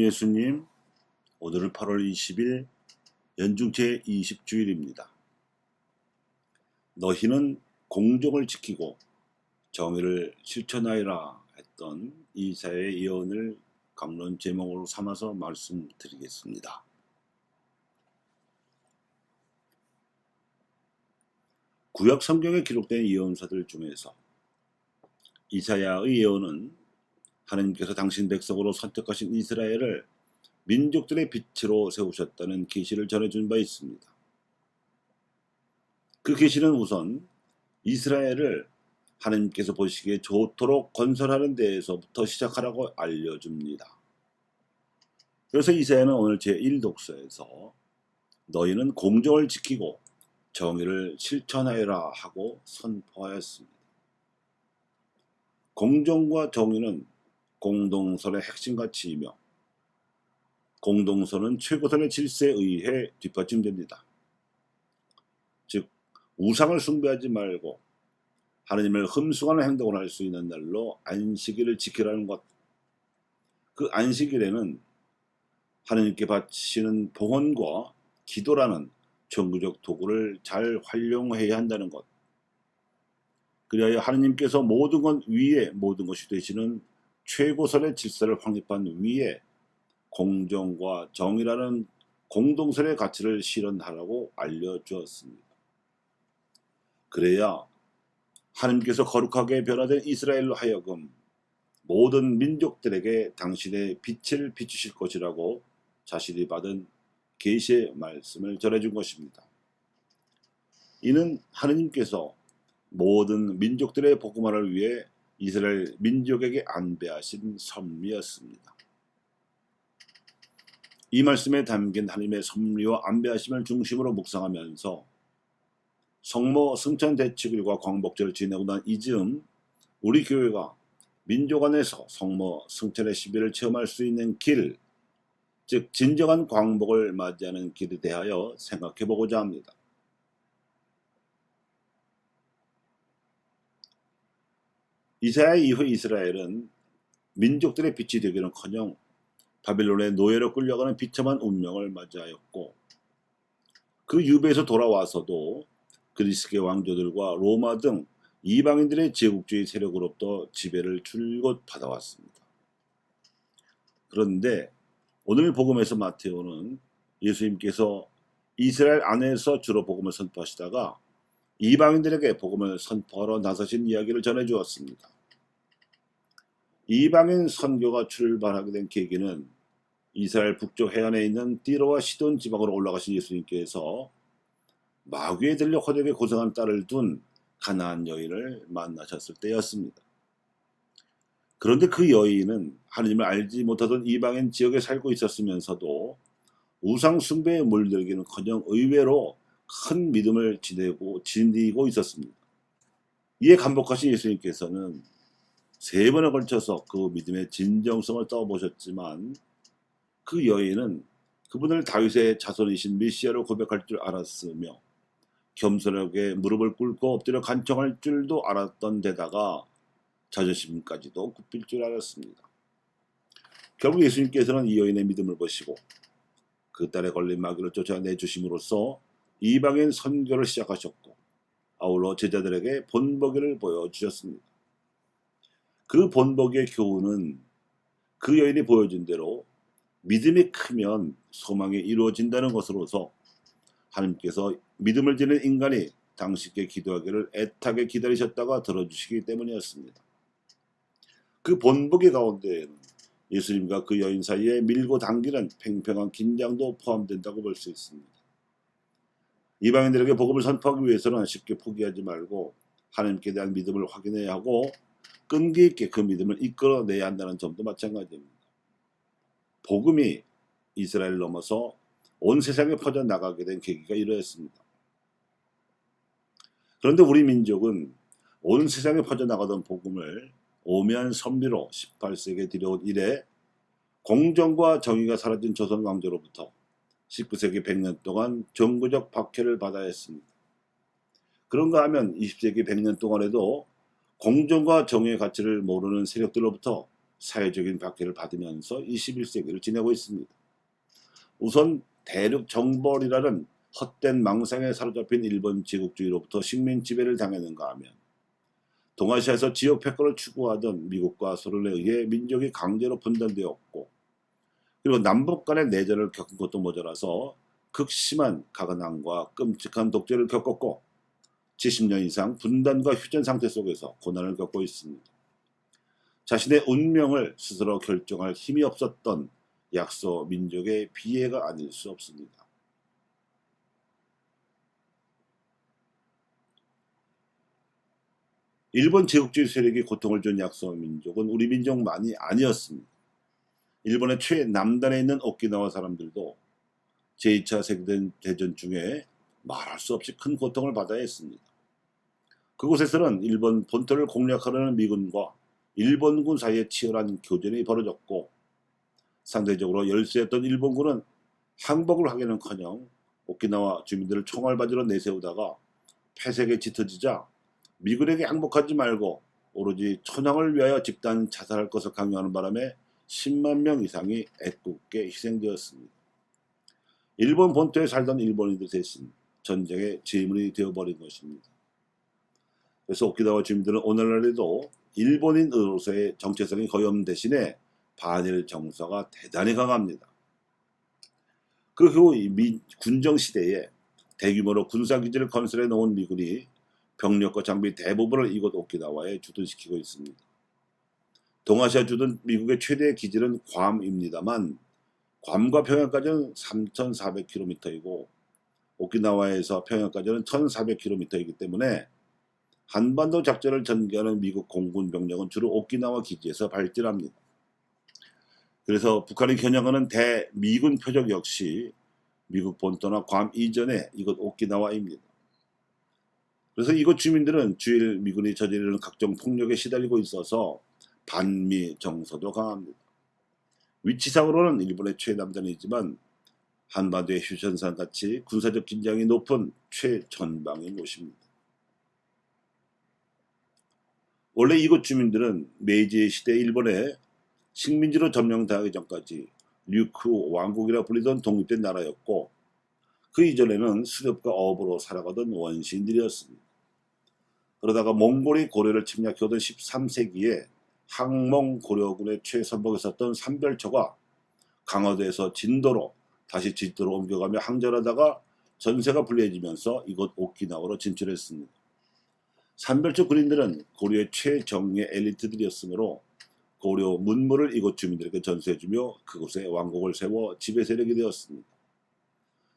살아계신 예수님, 오늘은 8월 20일 연중 제20주일입니다. 너희는 공정을 지키고 정의를 실천하여라 했던 이사야의 예언을 강론 제목으로 삼아서 말씀드리겠습니다. 구약 성경에 기록된 예언서들 중에서 이사야의 예언은 하나님께서 당신 백성으로 선택하신 이스라엘을 민족들의 빛으로 세우셨다는 계시를 전해준 바 있습니다. 그 계시는 우선 이스라엘을 하나님께서 보시기에 좋도록 건설하는 데에서부터 시작하라고 알려줍니다. 그래서 이사야는 오늘 제1독서에서 너희는 공정을 지키고 정의를 실천하여라 하고 선포하였습니다. 공정과 정의는 공동선의 핵심 가치이며 공동선은 최고선의 질서에 의해 뒷받침됩니다. 즉 우상을 숭배하지 말고 하나님을 흠숭하는 행동을 할 수 있는 날로 안식일을 지키라는 것. 그 안식일에는 하나님께 바치는 봉헌과 기도라는 정규적 도구를 잘 활용해야 한다는 것. 그리하여 하나님께서 모든 것 위에 모든 것이 되시는 최고선의 질서를 확립한 위에 공정과 정의라는 공동선의 가치를 실현하라고 알려주었습니다. 그래야 하나님께서 거룩하게 변화된 이스라엘로 하여금 모든 민족들에게 당신의 빛을 비추실 것이라고 자신이 받은 계시의 말씀을 전해준 것입니다. 이는 하나님께서 모든 민족들의 복음화를 위해 이스라엘 민족에게 안배하신 섭리였습니다. 이 말씀에 담긴 하나님의 섭리와 안배하심을 중심으로 묵상하면서 성모 승천 대축일과 광복절을 지내고 난 이즈음 우리 교회가 민족 안에서 성모 승천의 시비를 체험할 수 있는 길, 즉 진정한 광복을 맞이하는 길에 대하여 생각해 보고자 합니다. 이사야 이후 이스라엘은 민족들의 빛이 되기는커녕 바빌론의 노예로 끌려가는 비참한 운명을 맞이하였고 그 유배에서 돌아와서도 그리스계 왕조들과 로마 등 이방인들의 제국주의 세력으로부터 지배를 줄곧 받아왔습니다. 그런데 오늘 복음에서 마테오는 예수님께서 이스라엘 안에서 주로 복음을 선포하시다가 이방인들에게 복음을 선포하러 나서신 이야기를 전해주었습니다. 이방인 선교가 출발하게 된 계기는 이스라엘 북쪽 해안에 있는 띠로와 시돈 지방으로 올라가신 예수님께서 마귀에 들려 호되게 고생한 딸을 둔 가나안 여인을 만나셨을 때였습니다. 그런데 그 여인은 하나님을 알지 못하던 이방인 지역에 살고 있었으면서도 우상 숭배에 물들기는커녕 의외로 큰 믿음을 지니고 있었습니다. 이에 감복하신 예수님께서는 3번에 걸쳐서 그 믿음의 진정성을 떠보셨지만 그 여인은 그분을 다윗의 자손이신 메시아로 고백할 줄 알았으며 겸손하게 무릎을 꿇고 엎드려 간청할 줄도 알았던 데다가 자존심까지도 굽힐 줄 알았습니다. 결국 예수님께서는 이 여인의 믿음을 보시고 그 딸에 걸린 마귀를 쫓아내주심으로써 이방인 선교를 시작하셨고 아울러 제자들에게 본보기를 보여주셨습니다. 그 본보기의 교훈은 그 여인이 보여준 대로 믿음이 크면 소망이 이루어진다는 것으로서 하나님께서 믿음을 지닌 인간이 당신께 기도하기를 애타게 기다리셨다가 들어주시기 때문이었습니다. 그 본보기 가운데에는 예수님과 그 여인 사이에 밀고 당기는 팽팽한 긴장도 포함된다고 볼 수 있습니다. 이방인들에게 복음을 선포하기 위해서는 쉽게 포기하지 말고 하나님께 대한 믿음을 확인해야 하고 끈기 있게 그 믿음을 이끌어내야 한다는 점도 마찬가지입니다. 복음이 이스라엘을 넘어서 온 세상에 퍼져나가게 된 계기가 이러했습니다. 그런데 우리 민족은 온 세상에 퍼져나가던 복음을 오묘한 섭리로 18세기에 들여온 이래 공정과 정의가 사라진 조선 왕조로부터 19세기 100년 동안 정부적 박해를 받아야 했습니다. 그런가 하면 20세기 100년 동안에도 공정과 정의의 가치를 모르는 세력들로부터 사회적인 박해를 받으면서 21세기를 지내고 있습니다. 우선 대륙 정벌이라는 헛된 망상에 사로잡힌 일본 제국주의로부터 식민 지배를 당했는가 하면 동아시아에서 지역 패권을 추구하던 미국과 소련에 의해 민족이 강제로 분단되었고, 그리고 남북 간의 내전을 겪은 것도 모자라서 극심한 가난과 끔찍한 독재를 겪었고 70년 이상 분단과 휴전 상태 속에서 고난을 겪고 있습니다. 자신의 운명을 스스로 결정할 힘이 없었던 약소 민족의 비애가 아닐 수 없습니다. 일본 제국주의 세력이 고통을 준 약소 민족은 우리 민족만이 아니었습니다. 일본의 최남단에 있는 오키나와 사람들도 제2차 세계대전 중에 말할 수 없이 큰 고통을 받아야 했습니다. 그곳에서는 일본 본토를 공략하려는 미군과 일본군 사이에 치열한 교전이 벌어졌고, 상대적으로 열세였던 일본군은 항복을 하기는커녕 오키나와 주민들을 총알바지로 내세우다가 패색에 짙어지자 미군에게 항복하지 말고 오로지 천황을 위하여 집단 자살할 것을 강요하는 바람에 10만 명 이상이 애꿎게 희생되었습니다. 일본 본토에 살던 일본인들 대신 전쟁의 제물이 되어버린 것입니다. 그래서 오키나와 주민들은 오늘날에도 일본인으로서의 정체성이 거의 없는 대신에 반일 정서가 대단히 강합니다. 그 후 군정시대에 대규모로 군사기지를 건설해 놓은 미군이 병력과 장비 대부분을 이곳 오키나와에 주둔시키고 있습니다. 동아시아 주둔 미국의 최대 기지는 괌입니다만, 괌과 평양까지는 3,400km이고 오키나와에서 평양까지는 1,400km이기 때문에 한반도 작전을 전개하는 미국 공군 병력은 주로 오키나와 기지에서 발진합니다. 그래서 북한이 겨냥하는 대미군 표적 역시 미국 본토나 괌 이전에 이곳 오키나와입니다. 그래서 이곳 주민들은 주일 미군이 저지르는 각종 폭력에 시달리고 있어서 반미 정서도 강합니다. 위치상으로는 일본의 최남단이지만 한반도의 휴전선 같이 군사적 긴장이 높은 최전방인 곳입니다. 원래 이곳 주민들은 메이지 시대 일본에 식민지로 점령당하기 전까지 류큐 왕국이라 불리던 독립된 나라였고, 그 이전에는 수렵과 어업으로 살아가던 원시인들이었습니다. 그러다가 몽골이 고려를 침략해오던 13세기에 항몽 고려군의 최선봉에 섰던 삼별초가 강화도에서 진도로 다시 진도로 옮겨가며 항전하다가 전세가 불리해지면서 이곳 오키나와로 진출했습니다. 삼별초 군인들은 고려의 최정예 엘리트들이었으므로 고려 문물을 이곳 주민들에게 전수해주며 그곳에 왕국을 세워 지배 세력이 되었습니다.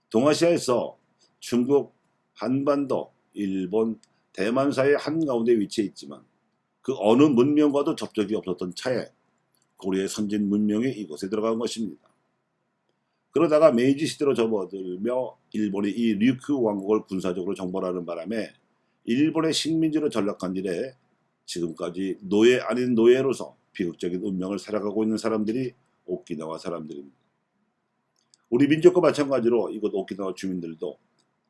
동아시아에서 중국, 한반도, 일본, 대만 사이의 한가운데 위치해 있지만 그 어느 문명과도 접촉이 없었던 차에 고려의 선진 문명이 이곳에 들어간 것입니다. 그러다가 메이지 시대로 접어들며 일본이 이 류큐 왕국을 군사적으로 정벌하는 바람에 일본의 식민지로 전락한 이래 지금까지 노예 아닌 노예로서 비극적인 운명을 살아가고 있는 사람들이 오키나와 사람들입니다. 우리 민족과 마찬가지로 이곳 오키나와 주민들도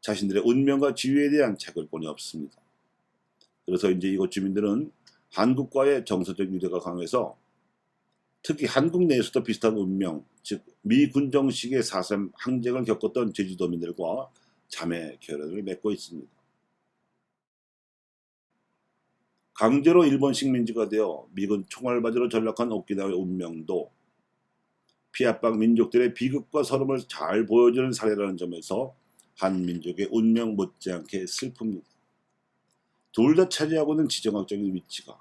자신들의 운명과 지위에 대한 채굴권이 없습니다. 그래서 이제 이곳 주민들은 한국과의 정서적 유대가 강해서 특히 한국 내에서도 비슷한 운명, 즉 미군정식의 4.3 항쟁을 겪었던 제주도민들과 자매 결연을 맺고 있습니다. 강제로 일본 식민지가 되어 미군 총알바지로 전락한 오키나와의 운명도 피압박 민족들의 비극과 서름을 잘 보여주는 사례라는 점에서 한 민족의 운명 못지않게 슬픕니다. 둘 다 차지하고 있는 지정학적인 위치가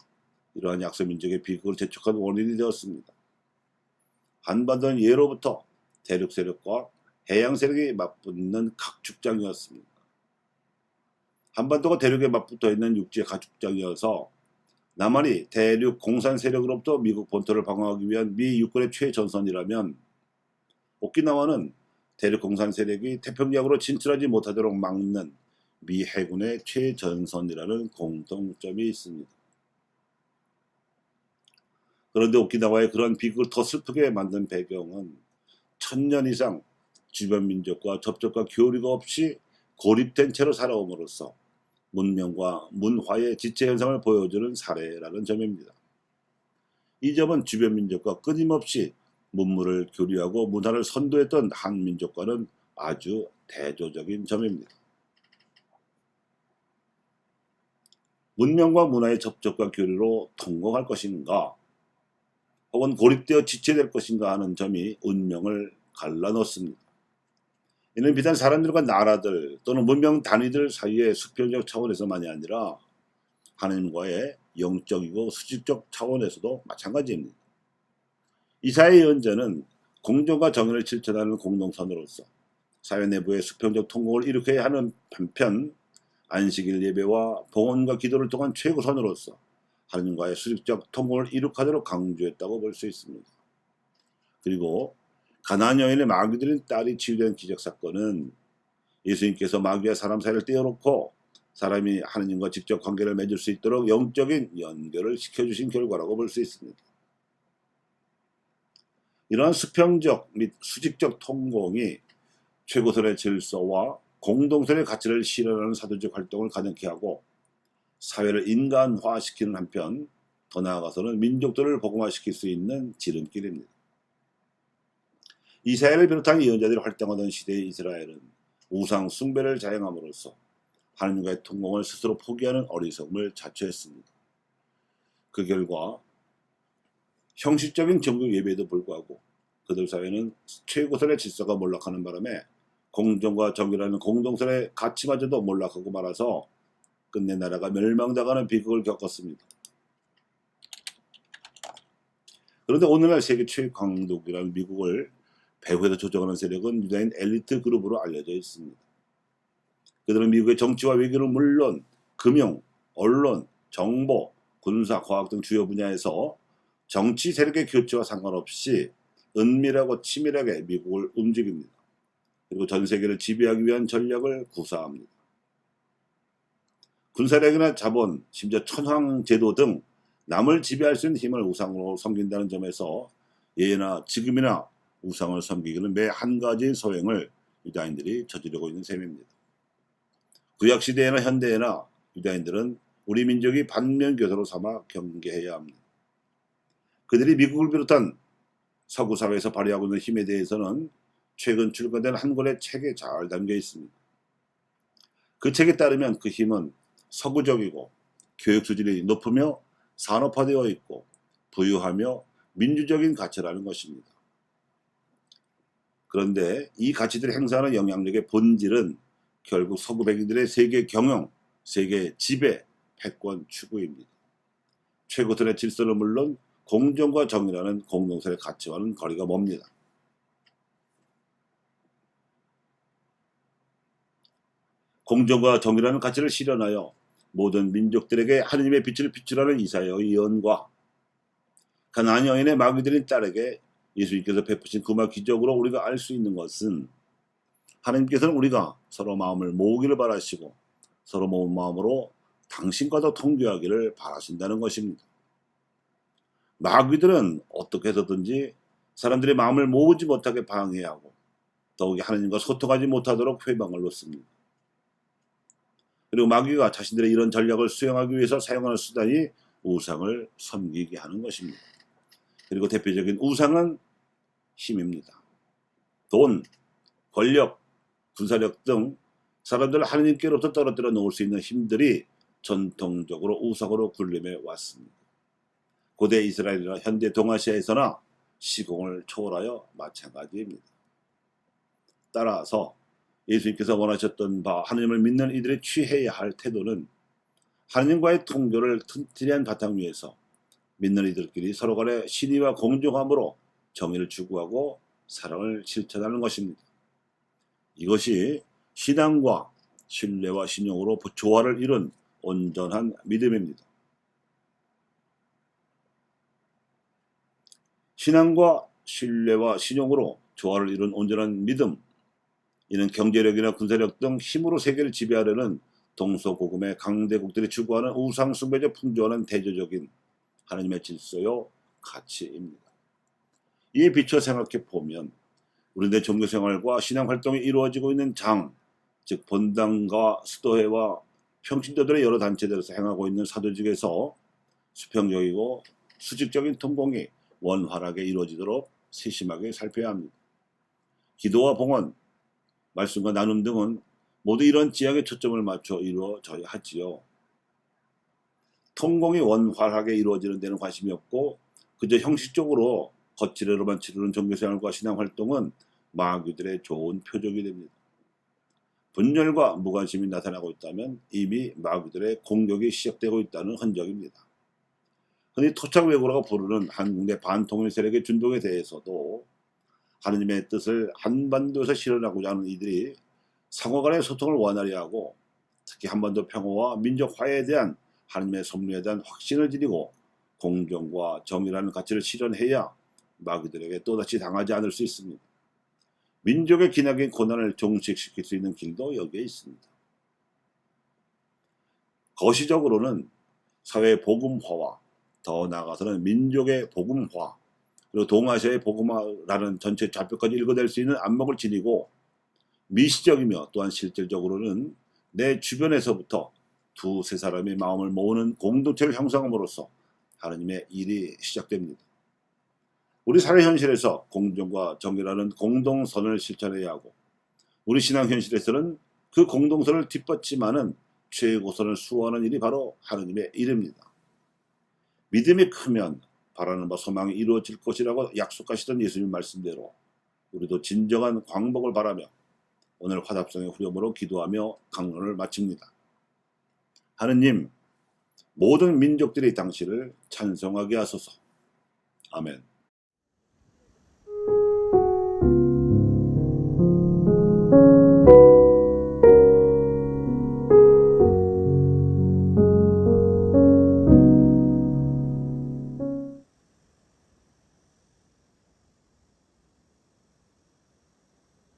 이러한 약소 민족의 비극을 재촉한 원인이 되었습니다. 한반도는 예로부터 대륙 세력과 해양 세력이 맞붙는 각축장이었습니다. 한반도가 대륙에 맞붙어 있는 육지의 가축장이어서 남한이 대륙 공산 세력으로부터 미국 본토를 방어하기 위한 미 육군의 최전선이라면, 오키나와는 대륙 공산 세력이 태평양으로 진출하지 못하도록 막는 미 해군의 최전선이라는 공통점이 있습니다. 그런데 오키나와의 그런 비극을 더 슬프게 만든 배경은 1000년 이상 주변 민족과 접촉과 교류가 없이 고립된 채로 살아옴으로써 문명과 문화의 지체 현상을 보여주는 사례라는 점입니다. 이 점은 주변 민족과 끊임없이 문물을 교류하고 문화를 선도했던 한 민족과는 아주 대조적인 점입니다. 문명과 문화의 접촉과 교류로 통곡할 것인가, 혹은 고립되어 지체될 것인가 하는 점이 운명을 갈라놓습니다. 이는 비단 사람들과 나라들 또는 문명 단위들 사이의 수평적 차원에서만이 아니라 하나님과의 영적이고 수직적 차원에서도 마찬가지입니다. 이사야의 예언자는 공정과 정의를 실천하는 공동선으로서 사회 내부의 수평적 통곡을 일으켜야 하는 한편, 안식일 예배와 봉헌과 기도를 통한 최고선으로서 하나님과의 수직적 통곡을 이룩하도록 강조했다고 볼 수 있습니다. 그리고 가나안 여인의 마귀들인 딸이 치유된 기적 사건은 예수님께서 마귀와 사람 사이를 떼어놓고 사람이 하나님과 직접 관계를 맺을 수 있도록 영적인 연결을 시켜주신 결과라고 볼 수 있습니다. 이러한 수평적 및 수직적 통공이 최고선의 질서와 공동선의 가치를 실현하는 사도적 활동을 가능케 하고 사회를 인간화시키는 한편, 더 나아가서는 민족들을 복음화시킬 수 있는 지름길입니다. 이사야를 비롯한 예언자들이 활동하던 시대의 이스라엘은 우상 숭배를 자행함으로써 하나님과의 통공을 스스로 포기하는 어리석음을 자초했습니다. 그 결과 형식적인 정규 예배에도 불구하고 그들 사회는 최고선의 질서가 몰락하는 바람에 공정과 정의라는 공동선의 가치마저도 몰락하고 말아서 끝내 나라가 멸망당하는 비극을 겪었습니다. 그런데 오늘날 세계 최강국이라는 미국을 배후에서 조정하는 세력은 유다인 엘리트 그룹으로 알려져 있습니다. 그들은 미국의 정치와 외교는 물론 금융, 언론, 정보, 군사, 과학 등 주요 분야에서 정치 세력의 교체와 상관없이 은밀하고 치밀하게 미국을 움직입니다. 그리고 전 세계를 지배하기 위한 전략을 구사합니다. 군사력이나 자본, 심지어 천황제도 등 남을 지배할 수 있는 힘을 우상으로 섬긴다는 점에서 예나 지금이나 우상을 섬기기는 매 한 가지의 소행을 유다인들이 저지르고 있는 셈입니다. 구약시대에나 현대에나 유다인들은 우리 민족이 반면교사로 삼아 경계해야 합니다. 그들이 미국을 비롯한 서구 사회에서 발휘하고 있는 힘에 대해서는 최근 출간된 한 권의 책에 잘 담겨 있습니다. 그 책에 따르면 그 힘은 서구적이고 교육 수준이 높으며 산업화되어 있고 부유하며 민주적인 가치라는 것입니다. 그런데 이 가치들이 행사하는 영향력의 본질은 결국 서구 백인들의 세계 경영, 세계 지배, 패권 추구입니다. 최고선의 질서는 물론 공정과 정의라는 공동선의 가치와는 거리가 멉니다. 공정과 정의라는 가치를 실현하여 모든 민족들에게 하느님의 빛을 비추라는 이사야의 예언과 가나안 여인의 마귀들인 딸에게 예수님께서 베푸신 금화 기적으로 우리가 알 수 있는 것은 하나님께서는 우리가 서로 마음을 모으기를 바라시고 서로 모은 마음으로 당신과도 통교하기를 바라신다는 것입니다. 마귀들은 어떻게 해서든지 사람들의 마음을 모으지 못하게 방해하고 더욱이 하나님과 소통하지 못하도록 회방을 놓습니다. 그리고 마귀가 자신들의 이런 전략을 수행하기 위해서 사용하는 수단이 우상을 섬기게 하는 것입니다. 그리고 대표적인 우상은 힘입니다. 돈, 권력, 군사력 등 사람들을 하나님께로부터 떨어뜨려 놓을 수 있는 힘들이 전통적으로 우상으로 군림해 왔습니다. 고대 이스라엘이나 현대 동아시아에서나 시공을 초월하여 마찬가지입니다. 따라서 예수님께서 원하셨던 바 하나님을 믿는 이들이 취해야 할 태도는 하나님과의 통교를 튼튼한 바탕 위에서 믿는 이들끼리 서로 간의 신의와 공정함으로 정의를 추구하고 사랑을 실천하는 것입니다. 이것이 신앙과 신뢰와 신용으로 조화를 이룬 온전한 믿음입니다. 신앙과 신뢰와 신용으로 조화를 이룬 온전한 믿음, 이는 경제력이나 군사력 등 힘으로 세계를 지배하려는 동서고금의 강대국들이 추구하는 우상 숭배적 풍조와는 대조적인 하나님의 질서요 가치입니다. 이에 비춰 생각해 보면 우리들의 종교생활과 신앙활동이 이루어지고 있는 장, 즉 본당과 수도회와 평신도들의 여러 단체들에서 행하고 있는 사도직에서 수평적이고 수직적인 통공이 원활하게 이루어지도록 세심하게 살펴야 합니다. 기도와 봉헌, 말씀과 나눔 등은 모두 이런 지향에 초점을 맞춰 이루어져야 하지요. 통공이 원활하게 이루어지는 데는 관심이 없고 그저 형식적으로 겉지레로만 치르는 종교생활과 신앙활동은 마귀들의 좋은 표적이 됩니다. 분열과 무관심이 나타나고 있다면 이미 마귀들의 공격이 시작되고 있다는 흔적입니다. 흔히 토착외고라고 부르는 한국내 반통일 세력의 준동에 대해서도 하느님의 뜻을 한반도에서 실현하고자 하는 이들이 상호간의 소통을 원활히 하고 특히 한반도 평화와 민족 화해에 대한 하느님의 섭리에 대한 확신을 지니고 공정과 정의라는 가치를 실현해야 마귀들에게 또다시 당하지 않을 수 있습니다. 민족의 기나긴 고난을 종식시킬 수 있는 길도 여기에 있습니다. 거시적으로는 사회 복음화와 더 나아가서는 민족의 복음화 그리고 동아시아의 복음화라는 전체 좌표까지 읽어낼 수 있는 안목을 지니고 미시적이며 또한 실질적으로는 내 주변에서부터 두세 사람의 마음을 모으는 공동체를 형성함으로써 하나님의 일이 시작됩니다. 우리 사회 현실에서 공정과 정의라는 공동선을 실천해야 하고 우리 신앙 현실에서는 그 공동선을 뒷받침하는 최고선을 수호하는 일이 바로 하나님의 일입니다. 믿음이 크면 바라는 바 소망이 이루어질 것이라고 약속하시던 예수님 말씀대로 우리도 진정한 광복을 바라며 오늘 화답성의 후렴으로 기도하며 강론을 마칩니다. 하느님, 모든 민족들이 당신을 찬송하게 하소서. 아멘.